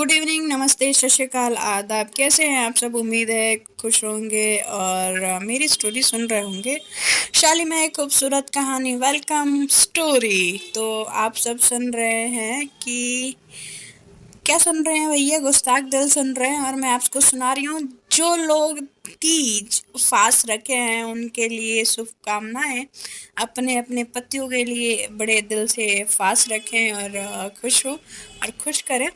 Good evening, नमस्ते, सत श्री अकाल, आदाब। कैसे हैं आप सब? उम्मीद है खुश होंगे और मेरी स्टोरी सुन रहे होंगे। शाली में एक खूबसूरत कहानी, वेलकम स्टोरी। तो आप सब सुन रहे हैं कि क्या सुन रहे हैं भैया? गुस्ताख दिल सुन रहे हैं। और मैं आपको सुना रही हूँ, जो लोग तीज फास्ट रखे हैं उनके लिए शुभकामनाएं। अपने अपने पतियों के लिए बड़े दिल से फास्ट रखें और खुश हो और खुश करें।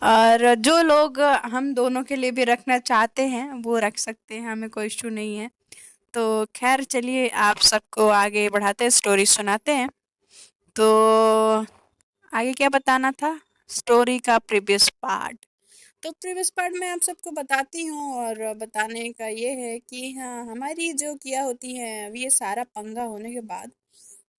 और जो लोग हम दोनों के लिए भी रखना चाहते हैं वो रख सकते हैं, हमें कोई इशू नहीं है। तो खैर चलिए, आप सबको आगे बढ़ाते हैं, स्टोरी सुनाते हैं। तो आगे क्या बताना था? स्टोरी का प्रीवियस पार्ट। तो प्रीवियस पार्ट में आप सबको बताती हूँ, और बताने का ये है कि हाँ, हमारी जो किया होती है, अब ये सारा पंगा होने के बाद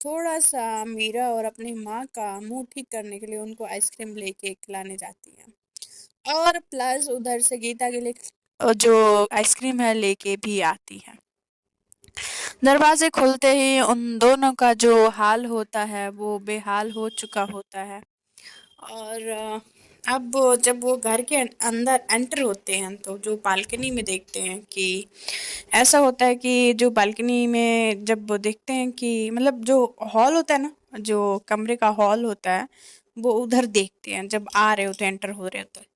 थोड़ा सा मीरा और अपनी माँ का मुंह ठीक करने के लिए उनको आइसक्रीम लेके खिलाने जाती है। और प्लस उधर से गीता के लिए जो आइसक्रीम है लेके भी आती है। दरवाजे खुलते ही उन दोनों का जो हाल होता है वो बेहाल हो चुका होता है। और अब जब वो घर के अंदर एंटर होते हैं तो जो बालकनी में देखते हैं कि ऐसा होता है कि जो बालकनी में जब वो देखते हैं कि मतलब जो हॉल होता है ना, जो कमरे का हॉल होता है, वो उधर देखते हैं जब आ रहे होते हैं, एंटर हो रहे होते हैं।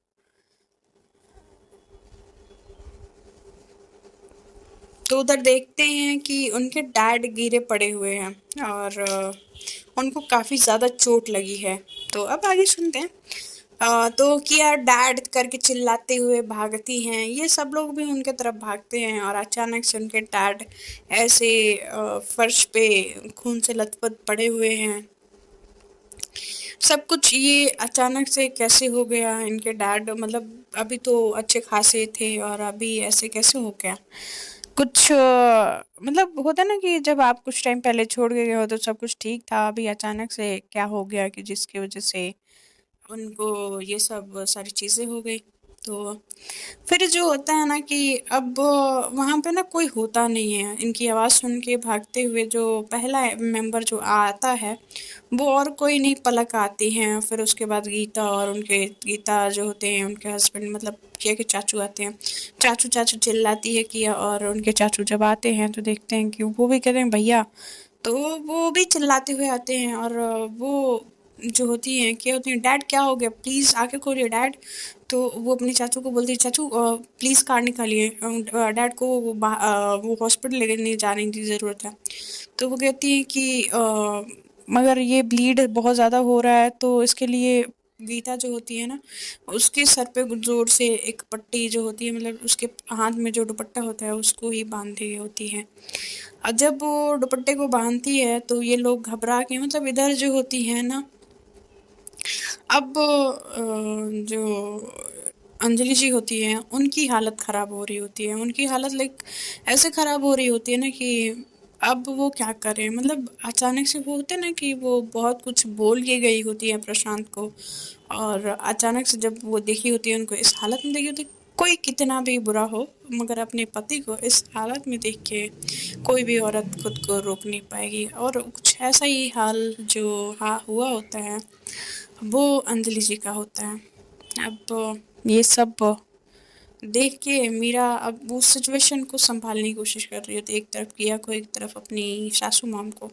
तो उधर देखते हैं कि उनके डैड गिरे पड़े हुए हैं और उनको काफ़ी ज़्यादा चोट लगी है। तो अब आगे सुनते हैं। तो किया डैड करके चिल्लाते हुए भागती हैं, ये सब लोग भी उनके तरफ भागते हैं और अचानक से उनके डैड ऐसे फर्श पे खून से लथपथ पड़े हुए हैं। सब कुछ ये अचानक से कैसे हो गया? इनके डैड मतलब अभी तो अच्छे खासे थे और अभी ऐसे कैसे हो गया? कुछ मतलब होता है ना कि जब आप कुछ टाइम पहले छोड़ के गए हो तो सब कुछ ठीक था, अभी अचानक से क्या हो गया कि जिसकी वजह से उनको ये सब सारी चीज़ें हो गई। तो फिर जो होता है ना कि अब वहाँ पे ना कोई होता नहीं है। इनकी आवाज़ सुन के भागते हुए जो पहला मेंबर जो आता है, वो और कोई नहीं, पलक आती हैं। फिर उसके बाद गीता और उनके गीता जो होते हैं उनके हस्बैंड मतलब किया के चाचू आते हैं। चाचू चाचू चिल्लाती है किया, और उनके चाचू जब आते हैं तो देखते हैं कि वो भी कहते हैं भैया। तो वो भी चिल्लाते हुए आते हैं और वो जो होती हैं क्या होती हैं, डैड क्या हो गया, प्लीज़ आके खोलिए डैड। तो वो अपने चाचू को बोलती है, चाचू प्लीज़ कार निकालिए, डैड को वो हॉस्पिटल लेके जाने की ज़रूरत है। तो वो कहती है कि मगर ये ब्लीड बहुत ज़्यादा हो रहा है, तो इसके लिए गीता जो होती है ना, उसके सर पे ज़ोर से एक पट्टी जो होती है, मतलब उसके हाथ में जो दुपट्टा होता है उसको ही बांधी होती है। और जब वो दुपट्टे को बांधती है तो ये लोग घबरा के, मतलब इधर जो होती है ना, अब जो अंजलि जी होती हैं उनकी हालत ख़राब हो रही होती है। उनकी हालत लाइक ऐसे ख़राब हो रही होती है ना कि अब वो क्या करें। मतलब अचानक से वो होता है ना कि वो बहुत कुछ बोल के गई होती है प्रशांत को, और अचानक से जब वो देखी होती है, उनको इस हालत में देखी होती है। कोई कितना भी बुरा हो, मगर अपने पति को इस हालत में देख के कोई भी औरत खुद को रोक नहीं पाएगी। और कुछ ऐसा ही हाल जो हुआ होता है वो अंजलि जी का होता है। अब ये सब देख के मीरा अब उस सिचुएशन को संभालने की कोशिश कर रही होती है, एक तरफ किया को, एक तरफ अपनी सासू माम को।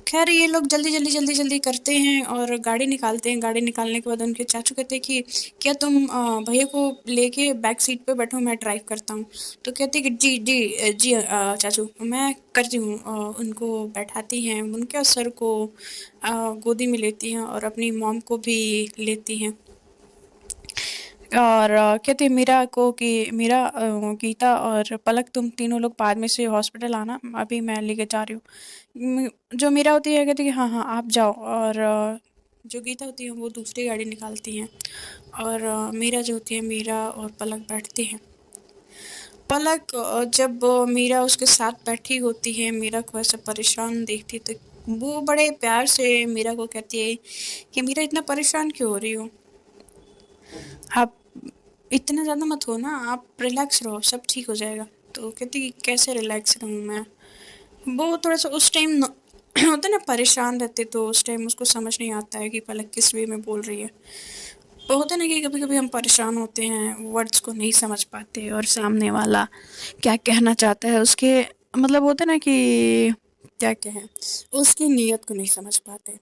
खैर ये लोग जल्दी जल्दी जल्दी जल्दी करते हैं और गाड़ी निकालते हैं। गाड़ी निकालने के बाद उनके चाचू कहते हैं कि क्या तुम भैया को लेके बैक सीट पे बैठो, मैं ड्राइव करता हूँ। तो कहते हैं कि जी जी जी चाचू मैं करती हूँ। उनको बैठाती हैं, उनके सर को गोदी में लेती हैं और अपनी मॉम को भी लेती हैं। और कहती है मीरा को कि मीरा, गीता और पलक, तुम तीनों लोग बाद में से हॉस्पिटल आना, अभी मैं लेके जा रही हूँ। जो मीरा होती है कहती है हाँ हाँ आप जाओ। और जो गीता होती है वो दूसरी गाड़ी निकालती हैं, और मीरा जो होती है, मीरा और पलक बैठती हैं। पलक जब मीरा उसके साथ बैठी होती है, मीरा को ऐसे परेशान देखती है, तो वो बड़े प्यार से मीरा को कहती है कि मीरा इतना परेशान क्यों हो रही हो? आप इतना ज़्यादा मत हो ना, आप रिलैक्स रहो, सब ठीक हो जाएगा। तो कहती कि कैसे रिलैक्स रहूँ मैं? वो थोड़ा सा उस टाइम होता है ना, परेशान रहते, तो उस टाइम उसको समझ नहीं आता है कि पलक किस वे में बोल रही है। वो होता है ना कि कभी-कभी हम परेशान होते हैं, वर्ड्स को नहीं समझ पाते और सामने वाला क्या कहना चाहता है उसके मतलब होता है ना कि क्या कहें, उसकी नीयत को नहीं समझ पाते।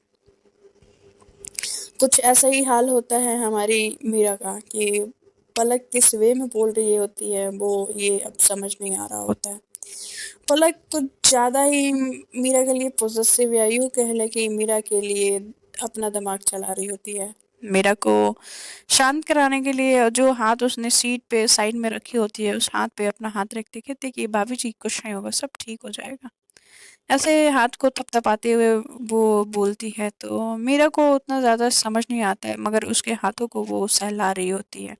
कुछ ऐसा ही हाल होता है हमारी मीरा का कि पलक किस वे में बोल रही होती है, वो ये अब समझ नहीं आ रहा होता है। पलक कुछ ज़्यादा ही मीरा के लिए पॉसेसिव या यूँ कह लें कि मीरा के लिए अपना दिमाग चला रही होती है। मीरा को शांत कराने के लिए जो हाथ उसने सीट पे साइड में रखी होती है, उस हाथ पे अपना हाथ रखते कहती है कि भाभी जी कुछ नहीं होगा, सब ठीक हो जाएगा। ऐसे हाथ को थपथपाते हुए वो बोलती है तो मीरा को उतना ज़्यादा समझ नहीं आता है मगर उसके हाथों को वो सहला रही होती है।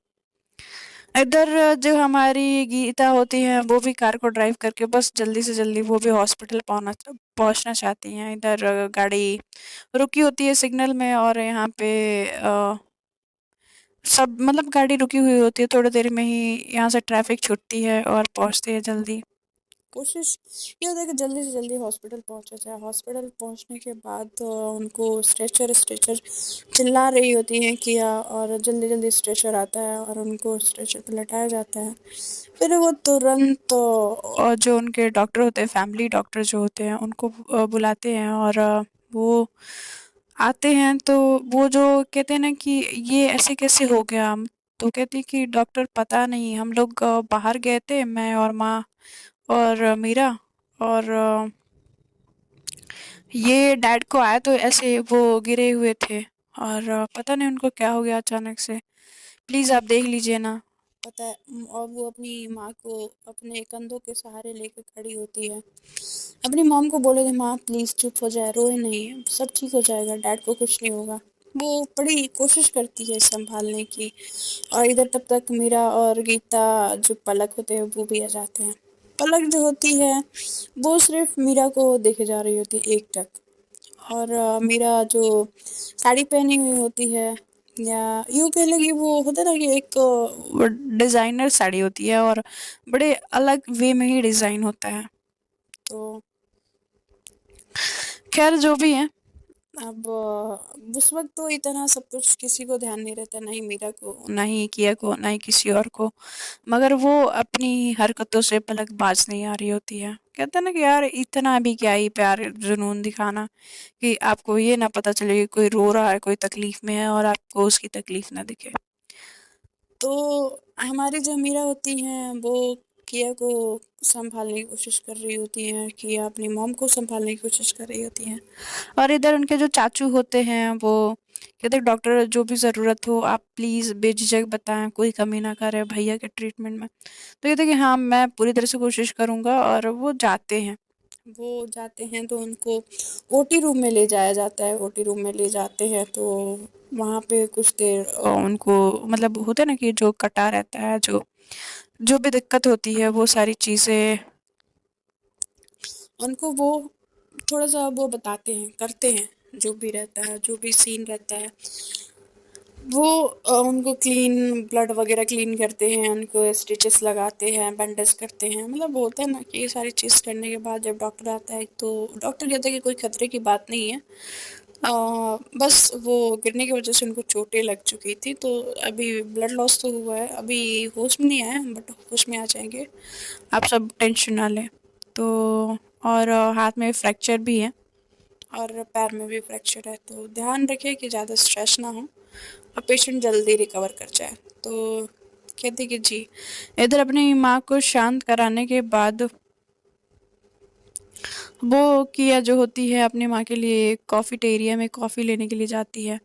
इधर जो हमारी गीता होती है वो भी कार को ड्राइव करके बस जल्दी से जल्दी वो भी हॉस्पिटल पहुंचना चाहती हैं। इधर गाड़ी रुकी होती है सिग्नल में और यहाँ पे सब मतलब गाड़ी रुकी हुई होती है, थोड़ी देर में ही यहाँ से ट्रैफिक छूटती है और पहुँचते हैं जल्दी। कोशिश ये होता है कि जल्दी से जल्दी हॉस्पिटल पहुँचा जाए। हॉस्पिटल पहुँचने के बाद उनको स्ट्रेचर स्ट्रेचर चिल्ला रही होती हैं किया और जल्दी-जल्दी स्ट्रेचर आता है और उनको स्ट्रेचर पे लेटाया जाता है। फिर वो तुरंत जो उनके डॉक्टर होते हैं, फैमिली डॉक्टर जो होते हैं उनको बुलाते हैं और वो आते हैं तो वो जो कहते हैं ना कि ये ऐसे कैसे हो गया? तो कहती है कि डॉक्टर पता नहीं हम लोग बाहर गए थे मैं और माँ और मीरा और ये डैड को आया तो ऐसे वो गिरे हुए थे और पता नहीं उनको क्या हो गया अचानक से। प्लीज़ आप देख लीजिए ना। पता है और वो अपनी माँ को अपने कंधों के सहारे लेकर खड़ी होती है। अपनी मॉम को बोले थे माँ प्लीज़ चुप हो जाए, रोए नहीं, सब ठीक हो जाएगा, डैड को कुछ नहीं होगा। वो बड़ी कोशिश करती है संभालने की और इधर तब तक मीरा और गीता जो पलक होते हैं वो भी आ जाते हैं। पलक जो होती है वो सिर्फ मीरा को देखे जा रही होती है एकटक और मीरा जो साड़ी पहनी हुई होती है या यूँ कह लें कि वो होता है ना कि एक डिज़ाइनर साड़ी होती है और बड़े अलग वे में ही डिज़ाइन होता है। तो खैर जो भी है अब उस वक़्त तो इतना सब कुछ किसी को ध्यान नहीं रहता, ना ही मीरा को, ना ही किया को, ना ही किसी और को। मगर वो अपनी हरकतों से पलक बाज नहीं आ रही होती है। कहते हैं ना कि यार इतना भी क्या ही प्यार जुनून दिखाना कि आपको ये ना पता चले कि कोई रो रहा है, कोई तकलीफ़ में है और आपको उसकी तकलीफ़ ना दिखे। तो हमारी जो मीरा होती हैं वो किया को सँभालने की कोशिश कर रही होती हैं, किया अपनी मॉम को सँभालने की कोशिश कर रही होती हैं। और इधर उनके जो चाचू होते हैं वो कहते हैं डॉक्टर जो भी ज़रूरत हो आप प्लीज़ बेझिझक बताएँ, कोई कमी ना करें भैया के ट्रीटमेंट में। तो कहते हैं कि हाँ, मैं पूरी तरह से कोशिश करूँगा और वो जाते हैं। वो जाते हैं तो उनको ओटी रूम में ले जाया जाता है, ओटी रूम में ले जाते हैं तो वहाँ पे कुछ देर उनको मतलब होता है ना कि जो कटा रहता है, जो भी दिक्कत होती है वो सारी चीज़ें उनको वो थोड़ा-सा वो बताते हैं, करते हैं, जो भी रहता है, जो भी सीन रहता है। वो उनको क्लीन ब्लड वगैरह क्लीन करते हैं, उनको स्टिचेस लगाते हैं, बैंडेज करते हैं। मतलब होता है ना कि ये सारी चीज़ करने के बाद जब डॉक्टर आता है तो डॉक्टर कहता है कि कोई खतरे की बात नहीं है। अ, बस वो गिरने की वज़ह से उनको चोटें लग चुकी थी तो अभी ब्लड लॉस तो हुआ है, अभी होश में नहीं आए हैं बट होश में आ जाएँगे। आप सब टेंशन ना लें। तो और हाथ में फ्रैक्चर भी है और पैर में भी फ्रैक्चर है तो ध्यान रखिए कि ज़्यादा स्ट्रेस ना हो और पेशेंट जल्दी रिकवर कर जाए। तो कहती कि जी। इधर अपनी माँ को शांत कराने के बाद वो किया जो होती है अपनी माँ के लिए कॉफ़ेटेरिया में कॉफ़ी लेने के लिए जाती है।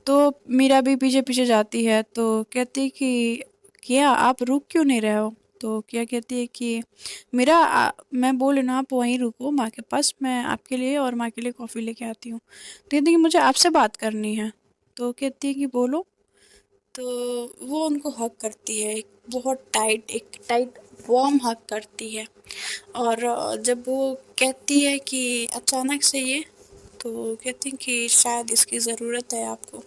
तो मीरा भी पीछे-पीछे जाती है तो कहती कि किया आप रुक क्यों नहीं रहे हो? तो किया कहती है कि मीरा मैं बोल रही हूँ ना आप वहीं रुको माँ के पास, मैं आपके लिए और माँ के लिए कॉफ़ी लेके आती हूँ। तो कहती है कि मुझे आपसे बात करनी है। तो कहती है कि बोलो। तो वो उनको हग करती है, एक टाइट वार्म हग करती है और जब वो कहती है कि अचानक से ये, तो कहती हैं कि शायद इसकी ज़रूरत है आपको।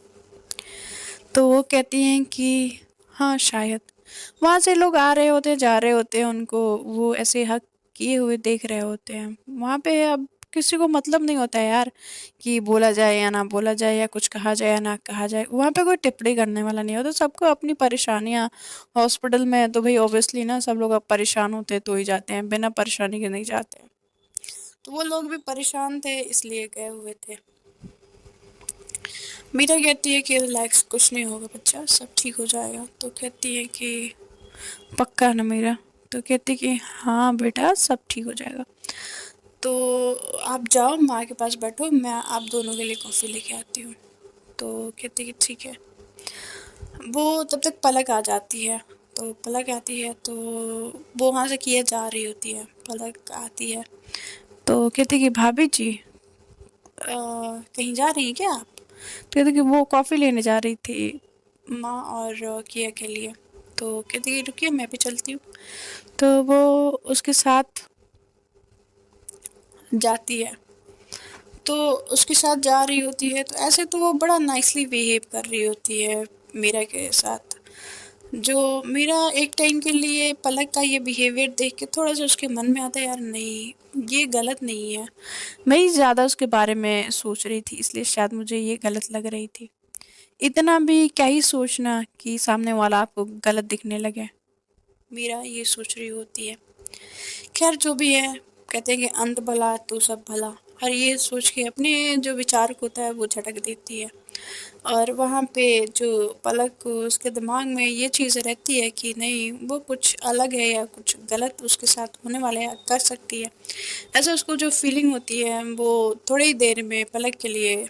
तो वो कहती हैं कि हाँ शायद। वहाँ से लोग आ रहे होते हैं, जा रहे होते हैं, उनको वो ऐसे हग किए हुए देख रहे होते हैं। वहाँ पे अब किसी को मतलब नहीं होता है यार कि बोला जाए या ना बोला जाए या कुछ कहा जाए या ना कहा जाए, वहाँ पे कोई टिप्पणी करने वाला नहीं होता, सबको अपनी परेशानियाँ। हॉस्पिटल में तो भाई ऑब्वियसली ना सब लोग अब परेशान होते हैं तो ही जाते हैं, बिना परेशानी के नहीं जाते हैं। तो वो लोग भी परेशान थे इसलिए गए हुए थे। मीरा कहती है कि रिलैक्स, कुछ नहीं होगा बच्चा, सब ठीक हो जाएगा। तो कहती है कि पक्का ना मीरा? तो कहती कि हाँ बेटा सब ठीक हो जाएगा। तो आप जाओ माँ के पास बैठो, मैं आप दोनों के लिए कॉफ़ी लेके आती हूँ। तो कहती कि ठीक है। वो तब तक पलक आ जाती है। तो पलक आती है तो वो वहाँ से किए जा रही होती है, पलक आती है। तो कहती कि भाभी जी कहीं जा रही हैं क्या आप? तो कहती कि वो कॉफ़ी लेने जा रही थी माँ और किया के लिए। तो कहती कि रुकिए मैं भी चलती हूँ। तो वो उसके साथ जाती है। तो उसके साथ जा रही होती है तो ऐसे तो वो बड़ा नाइसली बिहेव कर रही होती है मीरा के साथ। जो मीरा एक टाइम के लिए पलक का ये बिहेवियर देख के थोड़ा सा उसके मन में आता है, यार नहीं ये गलत नहीं है। मैं ही ज़्यादा उसके बारे में सोच रही थी इसलिए शायद मुझे ये गलत लग रही थी। इतना भी क्या ही सोचना कि सामने वाला आपको गलत दिखने लगे। मीरा ये सोच रही होती है। खैर जो भी है, कहते हैं कि अंत भला तो सब भला। और ये सोच के अपने जो विचार को होता है वो झटक देती है। और वहाँ पे जो पलक को उसके दिमाग में ये चीज़ रहती है कि नहीं वो कुछ अलग है या कुछ गलत उसके साथ होने वाला है, कर सकती है। ऐसा उसको जो फीलिंग होती है वो थोड़ी ही देर में पलक के लिए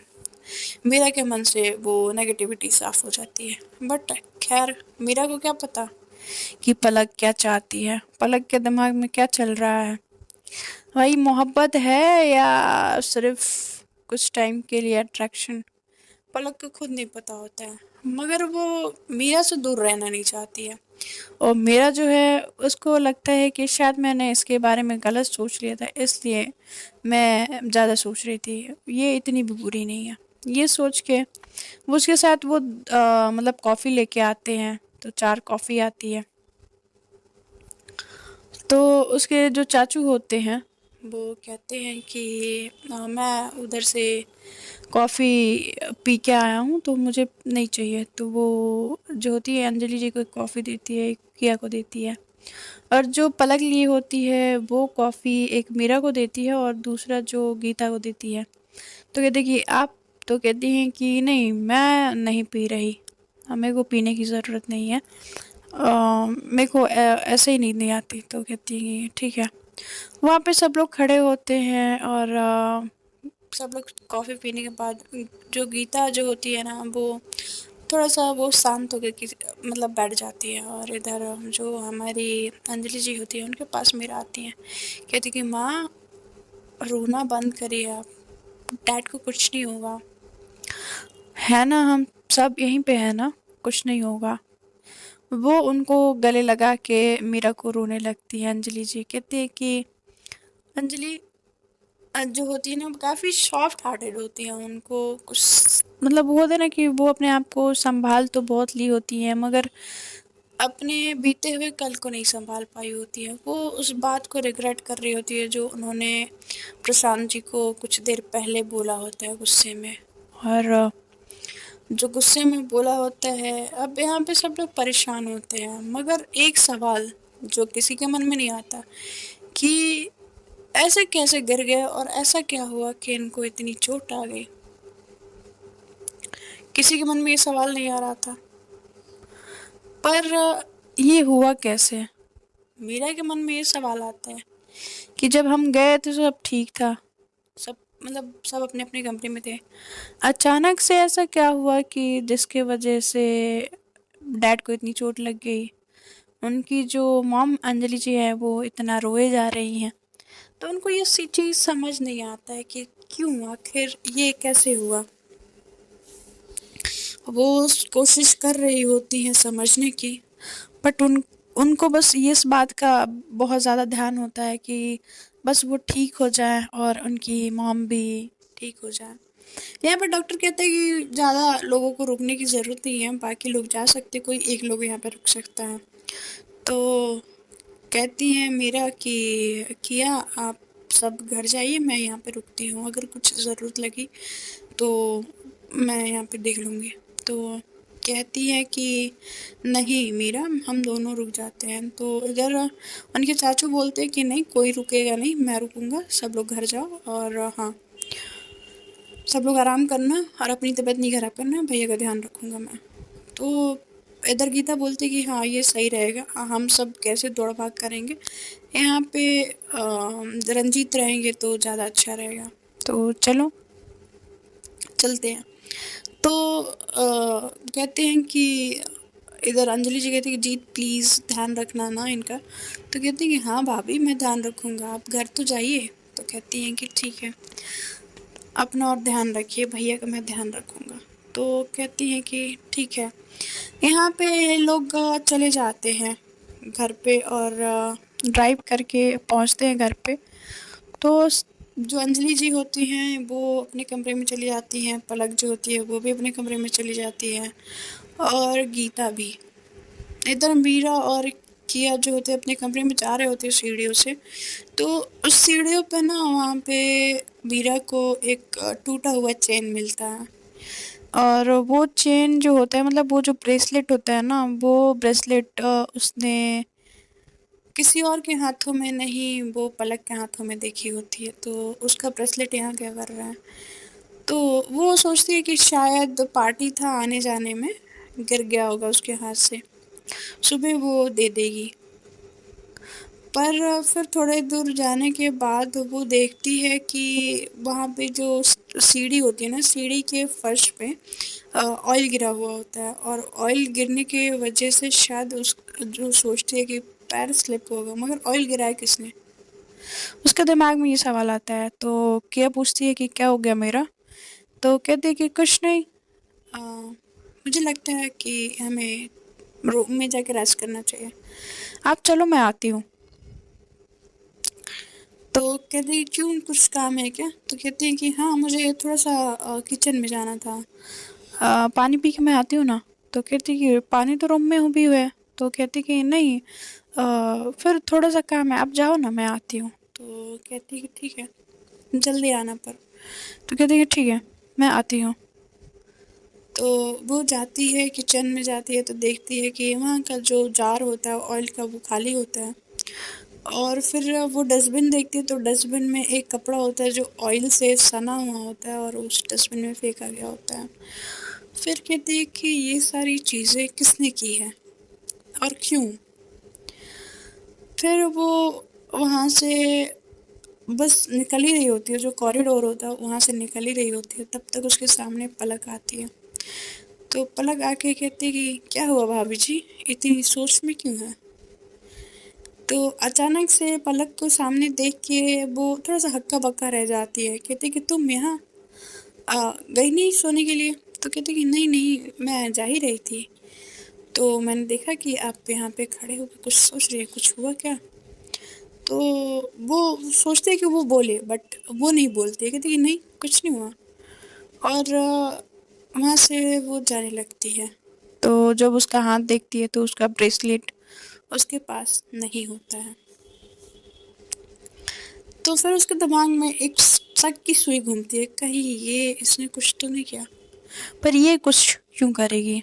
मीरा के मन से वो नेगेटिविटी साफ हो जाती है। बट खैर मीरा को क्या पता कि पलक क्या चाहती है, पलक के दिमाग में क्या चल रहा है। वही मोहब्बत है या सिर्फ कुछ टाइम के लिए अट्रैक्शन, पलक को खुद नहीं पता होता है। मगर वो मीरा से दूर रहना नहीं चाहती है। और मेरा जो है उसको लगता है कि शायद मैंने इसके बारे में गलत सोच लिया था इसलिए मैं ज़्यादा सोच रही थी, ये इतनी भी बुरी नहीं है। ये सोच के वो उसके साथ वो मतलब कॉफ़ी लेके आते हैं। तो 4 कॉफ़ी आती है। तो उसके जो चाचू होते हैं वो कहते हैं कि मैं उधर से कॉफ़ी पी के आया हूँ तो मुझे नहीं चाहिए। तो वो जो होती है अंजलि जी को एक कॉफ़ी देती है, एक किया को देती है। और जो पलक ली होती है वो कॉफ़ी एक मीरा को देती है और दूसरा जो गीता को देती है। तो कहते कि आप, तो कहती हैं कि नहीं मैं नहीं पी रही, मेरे को पीने की ज़रूरत नहीं है, मेरे को ऐसे ही नींद नहीं आती। तो कहती है ठीक है। वहाँ पे सब लोग खड़े होते हैं और सब लोग कॉफ़ी पीने के बाद जो गीता जो होती है ना वो थोड़ा सा वो शांत होकर किसी मतलब बैठ जाती है। और इधर जो हमारी अंजलि जी होती है उनके पास मेरा आती हैं। कहती कि माँ रोना बंद करिए आप, डैड को कुछ नहीं होगा, है ना, हम सब यहीं पे है ना, कुछ नहीं होगा। वो उनको गले लगा के मीरा को रोने लगती है। अंजलि जी कहती है कि अंजलि जो होती है ना वो काफ़ी सॉफ्ट हार्टेड होती है, उनको कुछ मतलब वो होता है ना कि वो अपने आप को संभाल तो बहुत ली होती है मगर अपने बीते हुए कल को नहीं संभाल पाई होती है। वो उस बात को रिग्रेट कर रही होती है जो उन्होंने प्रशांत जी को कुछ देर पहले बोला होता है गुस्से में। और जो गुस्से में बोला होता है, अब यहाँ पे सब लोग परेशान होते हैं मगर एक सवाल जो किसी के मन में नहीं आता कि ऐसे कैसे गिर गए और ऐसा क्या हुआ कि इनको इतनी चोट आ गई। किसी के मन में ये सवाल नहीं आ रहा था। पर ये हुआ कैसे? मीरा के मन में ये सवाल आता है कि जब हम गए थे सब ठीक था, सब मतलब सब अपने अपने कमरे में थे, अचानक से ऐसा क्या हुआ कि जिसके वजह से डैड को इतनी चोट लग गई। उनकी जो मॉम अंजलि जी है वो इतना रोए जा रही हैं। तो उनको ये सी चीज़ समझ नहीं आता है कि क्यों, आखिर ये कैसे हुआ। वो कोशिश कर रही होती हैं समझने की, बट उनको बस ये इस बात का बहुत ज़्यादा ध्यान होता है कि बस वो ठीक हो जाए और उनकी मॉम भी ठीक हो जाए। यहाँ पर डॉक्टर कहते हैं कि ज़्यादा लोगों को रुकने की ज़रूरत नहीं है, बाकी लोग जा सकते, कोई एक लोग यहाँ पर रुक सकता है। तो कहती हैं मीरा कि किया आप सब घर जाइए, मैं यहाँ पे रुकती हूँ, अगर कुछ ज़रूरत लगी तो मैं यहाँ पे देख लूँगी। तो कहती है कि नहीं मीरा, हम दोनों रुक जाते हैं। तो इधर उनके चाचू बोलते हैं कि नहीं, कोई रुकेगा नहीं, मैं रुकूंगा, सब लोग घर जाओ और हाँ, सब लोग आराम करना और अपनी तबीयत नहीं खराब करना, भैया का ध्यान रखूंगा मैं। तो इधर गीता बोलती कि हाँ ये सही रहेगा, हम सब कैसे दौड़ भाग करेंगे, यहाँ पे रंजीत रहेंगे तो ज़्यादा अच्छा रहेगा। तो चलो चलते हैं। तो कहते हैं कि इधर अंजलि जी कहती है कि जीत प्लीज़ ध्यान रखना ना इनका। तो कहती है कि हाँ भाभी, मैं ध्यान रखूँगा, आप घर तो जाइए। तो कहती हैं कि ठीक है, अपना और ध्यान रखिए, भैया का मैं ध्यान रखूँगा। तो कहती हैं कि ठीक है। यहाँ पे ये लोग चले जाते हैं घर पे और ड्राइव करके पहुँचते हैं घर पे। तो जो अंजलि जी होती हैं वो अपने कमरे में चली जाती हैं, पलक जो होती है वो भी अपने कमरे में चली जाती है, और गीता भी। इधर मीरा और किया जो होते हैं अपने कमरे में जा रहे होते हैं सीढ़ियों से। तो उस सीढ़ियों पे ना, वहाँ पे मीरा को एक टूटा हुआ चेन मिलता है। और वो चेन जो होता है, मतलब वो जो ब्रेसलेट होता है ना, वो ब्रेसलेट उसने किसी और के हाथों में नहीं, वो पलक के हाथों में देखी होती है। तो उसका ब्रेसलेट यहाँ क्या कर रहा है? तो वो सोचती है कि शायद पार्टी था आने जाने में, गिर गया होगा उसके हाथ से, सुबह वो दे देगी। पर फिर थोड़े दूर जाने के बाद वो देखती है कि वहाँ पे जो सीढ़ी होती है ना, सीढ़ी के फर्श पे ऑयल गिरा हुआ होता है, और ऑयल गिरने की वजह से शायद उस जो सोचती है कि पैर स्लिप होगा, मगर ऑयल गिराया किसने? उसके दिमाग में ये सवाल आता है। तो किया पूछती है कि क्या हो गया मेरा? तो कहती है कि कुछ नहीं, मुझे लगता है कि हमें रूम में जाके रेस्ट करना चाहिए, आप चलो मैं आती हूँ। तो कहती है क्यों, कुछ काम है क्या? तो कहती है कि हाँ, मुझे थोड़ा सा किचन में जाना था, पानी पी के मैं आती हूँ ना। तो कहती है कि पानी तो रूम में भी हुआ है। तो कहती है कि नहीं, फिर थोड़ा सा काम है, आप जाओ ना, मैं आती हूँ। तो कहती है कि ठीक है, जल्दी आना पर। तो कहती है ठीक है, मैं आती हूँ। तो वो जाती है, किचन में जाती है तो देखती है कि वहाँ का जो जार होता है ऑयल का वो खाली होता है। और फिर वो डस्टबिन देखती है तो डस्टबिन में एक कपड़ा होता है जो ऑयल से सना हुआ होता है, और उस डस्टबिन में फेंका गया होता है। फिर कहती है कि ये सारी चीज़ें किसने की है और क्यों? फिर वो वहाँ से बस निकल ही रही होती है, जो कॉरिडोर होता है वहाँ से निकल ही रही होती है, तब तक उसके सामने पलक आती है। तो पलक आके कहती है कि क्या हुआ भाभी जी, इतनी सोच में क्यों है? तो अचानक से पलक को सामने देख के वो थोड़ा सा हक्का बक्का रह जाती है। कहती कि तुम यहाँ गई नहीं सोने के लिए? तो कहती कि नहीं नहीं, मैं जा ही रही थी, तो मैंने देखा कि आप यहाँ पे खड़े होकर कुछ सोच रही है, कुछ हुआ क्या? तो वो सोचते है कि वो बोले, बट वो नहीं बोलती है, कहती कि नहीं कुछ नहीं हुआ। और वहाँ से वो जाने लगती है। तो जब उसका हाथ देखती है तो उसका ब्रेसलेट उसके पास नहीं होता है। तो फिर उसके दिमाग में एक शक की सुई घूमती है, कहीं ये इसने कुछ तो नहीं किया? पर ये कुछ क्यों करेगी?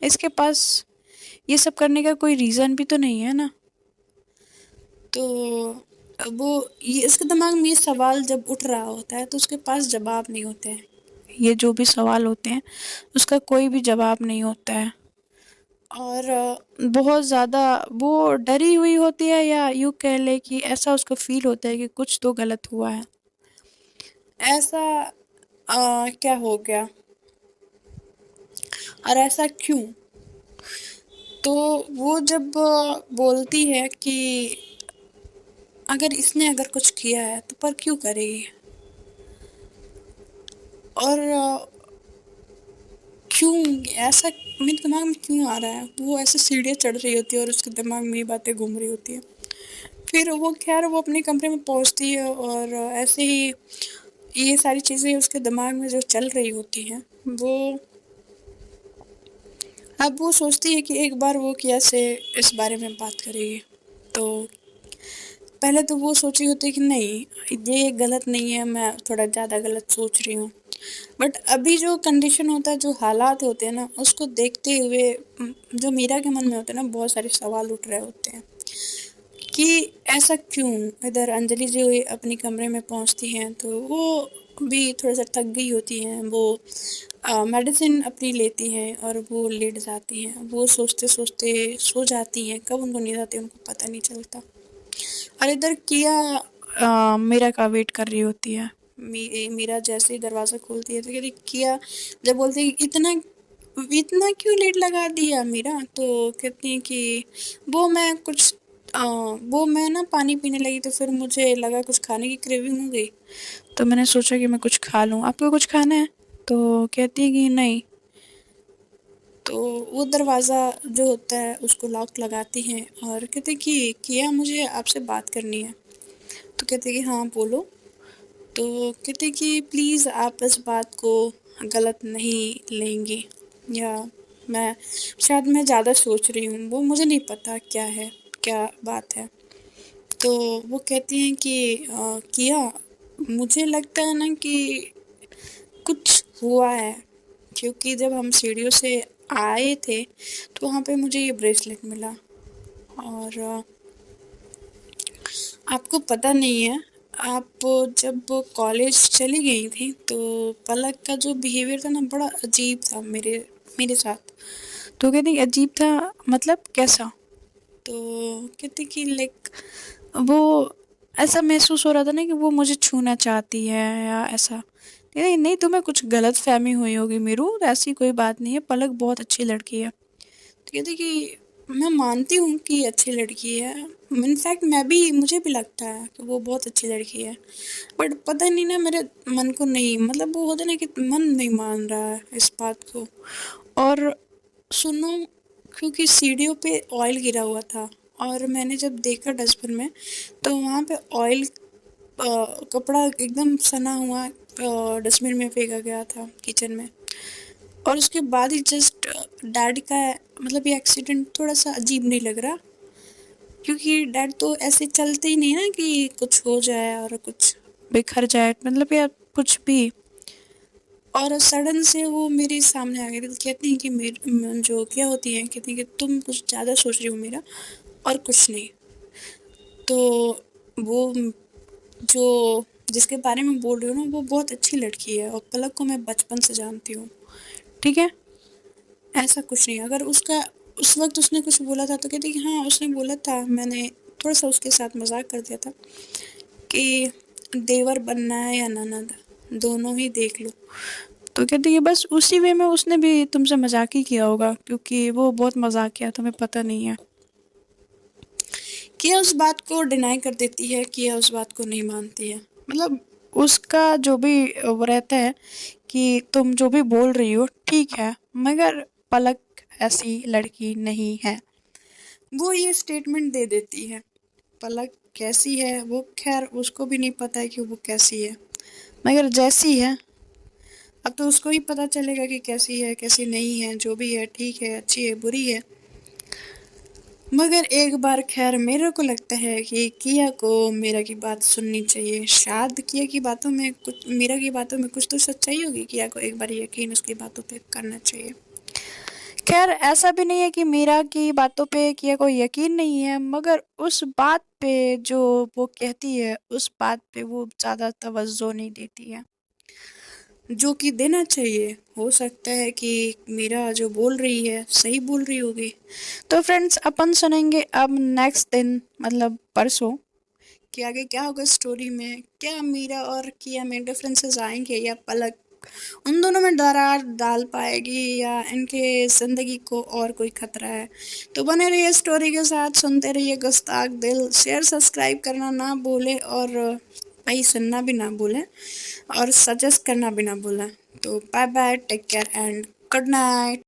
इसके पास ये सब करने का कोई रीज़न भी तो नहीं है ना। तो वो ये इसके दिमाग में ये सवाल जब उठ रहा होता है तो उसके पास जवाब नहीं होते हैं। ये जो भी सवाल होते हैं उसका कोई भी जवाब नहीं होता है। और बहुत ज़्यादा वो डरी हुई होती है, या यूँ कह लें कि ऐसा उसको फ़ील होता है कि कुछ तो गलत हुआ है। ऐसा क्या हो गया और ऐसा क्यों? तो वो जब बोलती है कि अगर इसने अगर कुछ किया है तो पर क्यों करेगी? और क्यों ऐसा मेरे दिमाग में क्यों आ रहा है? वो ऐसे सीढ़ियाँ चढ़ रही होती है और उसके दिमाग में ये बातें घूम रही होती हैं। फिर वो खैर वो अपने कमरे में पहुँचती है, और ऐसे ही ये सारी चीज़ें उसके दिमाग में जो चल रही होती हैं, वो अब वो सोचती है कि एक बार वो किया से इस बारे में बात करेगी। तो पहले तो वो सोची होती है कि नहीं ये गलत नहीं है, मैं थोड़ा ज़्यादा गलत सोच रही हूँ। बट अभी जो कंडीशन होता है, जो हालात होते हैं ना, उसको देखते हुए जो मीरा के मन में होते हैं ना, बहुत सारे सवाल उठ रहे होते हैं कि ऐसा क्यों। इधर अंजलि जो अपनी कमरे में पहुंचती हैं तो वो भी थोड़ा सा थक गई होती हैं। वो मेडिसिन अपनी लेती हैं और वो लेट जाती हैं। वो सोचते सोचते सो जाती हैं, कब उनको नींद आती है उनको पता नहीं चलता। और इधर किया मीरा का वेट कर रही होती है। मीरा जैसे ही दरवाज़ा खोलती है तो कहती किया, जब बोलती है इतना इतना क्यों लेट लगा दिया मीरा, तो कहती है कि वो मैं कुछ वो मैं ना पानी पीने लगी तो फिर मुझे लगा कुछ खाने की क्रेविंग हो गई, तो मैंने सोचा कि मैं कुछ खा लूँ, आपको कुछ खाना है? तो कहती है कि नहीं। तो वो दरवाज़ा जो होता है उसको लॉक लगाती हैं और कहते हैं कि किया मुझे आपसे बात करनी है। तो कहते हैं कि हाँ बोलो। तो कहते हैं कि प्लीज़ आप इस बात को गलत नहीं लेंगी, या मैं शायद मैं ज़्यादा सोच रही हूँ, वो मुझे नहीं पता क्या है, क्या बात है। तो वो कहती हैं कि किया मुझे लगता है ना कि कुछ हुआ है, क्योंकि जब हम सीढ़ियों से आए थे तो वहाँ पे मुझे ये ब्रेसलेट मिला। और आपको पता नहीं है, आप जब कॉलेज चली गई थी तो पलक का जो बिहेवियर था ना बड़ा अजीब था मेरे मेरे साथ। तो कहती अजीब था मतलब कैसा? तो कहती कि लाइक वो ऐसा महसूस हो रहा था ना कि वो मुझे छूना चाहती है या ऐसा। नहीं नहीं, तुम्हें कुछ गलत फहमी हुई होगी मीरू, ऐसी कोई बात नहीं है, पलक बहुत अच्छी लड़की है। तो कहती कि मैं मानती हूँ कि अच्छी लड़की है, इनफैक्ट मैं भी मुझे भी लगता है कि वो बहुत अच्छी लड़की है। बट पता नहीं ना मेरे मन को नहीं, मतलब वो होता है ना कि मन नहीं मान रहा है इस बात को। और सुनो, क्योंकि सीढ़ियों पे ऑयल गिरा हुआ था और मैंने जब देखा डस्टबिन में तो वहाँ पे ऑयल कपड़ा एकदम सना हुआ डस्टबिन में फेंका गया था किचन में। और उसके बाद ही जस्ट डैड का मतलब ये एक्सीडेंट थोड़ा सा अजीब नहीं लग रहा, क्योंकि डैड तो ऐसे चलते ही नहीं ना कि कुछ हो जाए और कुछ बिखर जाए, मतलब यार कुछ भी। और सडन से वो मेरे सामने आ गई थी, कहती हैं कि मेरे जो क्या होती है, कहती हैं कि तुम कुछ ज़्यादा सोच रही हो मेरा, और कुछ नहीं। तो वो जो जिसके बारे में बोल रही हूँ ना वो बहुत अच्छी लड़की है और पलक को मैं बचपन से जानती हूँ, ठीक है? ऐसा कुछ नहीं है। अगर उसका उस वक्त उसने कुछ बोला था तो कहती कि हाँ उसने बोला था, मैंने थोड़ा सा उसके साथ मजाक कर दिया था कि देवर बनना है या ननद, दोनों ही देख लो। तो कहती है बस उसी वे में उसने भी तुमसे मजाक ही किया होगा, क्योंकि वो बहुत मजाक किया, तुम्हें पता नहीं है। किया उस बात को डिनाई कर देती है, किया उस बात को नहीं मानती है। मतलब उसका जो भी वो रहता है कि तुम जो भी बोल रही हो ठीक है, मगर पलक ऐसी लड़की नहीं है, वो ये स्टेटमेंट दे देती है। पलक कैसी है वो खैर उसको भी नहीं पता है कि वो कैसी है, मगर जैसी है अब तो उसको ही पता चलेगा कि कैसी है कैसी नहीं है, जो भी है ठीक है, अच्छी है, बुरी है। मगर एक बार खैर मेरे को लगता है कि किया को मीरा की बात सुननी चाहिए। शायद किया की बातों में कुछ, मीरा की बातों में कुछ तो सच्चाई होगी, किया को एक बार यकीन उसकी बातों पे करना चाहिए। खैर ऐसा भी नहीं है कि मीरा की बातों पे किया कोई यकीन नहीं है, मगर उस बात पे जो वो कहती है उस बात पे वो ज़्यादा तवज्जो नहीं देती है, जो कि देना चाहिए। हो सकता है कि मीरा जो बोल रही है सही बोल रही होगी। तो फ्रेंड्स अपन सुनेंगे अब नेक्स्ट दिन, मतलब परसों, कि आगे क्या होगा स्टोरी में, क्या मीरा और किया में डिफरेंसेस आएंगे या पलक उन दोनों में दरार डाल पाएगी या इनके ज़िंदगी को और कोई खतरा है। तो बने रहिए स्टोरी के साथ, सुनते रहिए गुस्ताख दिल, शेयर सब्सक्राइब करना ना भूलें और भाई सुनना भी ना भूलें और सजेस्ट करना भी ना भूलें। तो bye bye, take care and good night.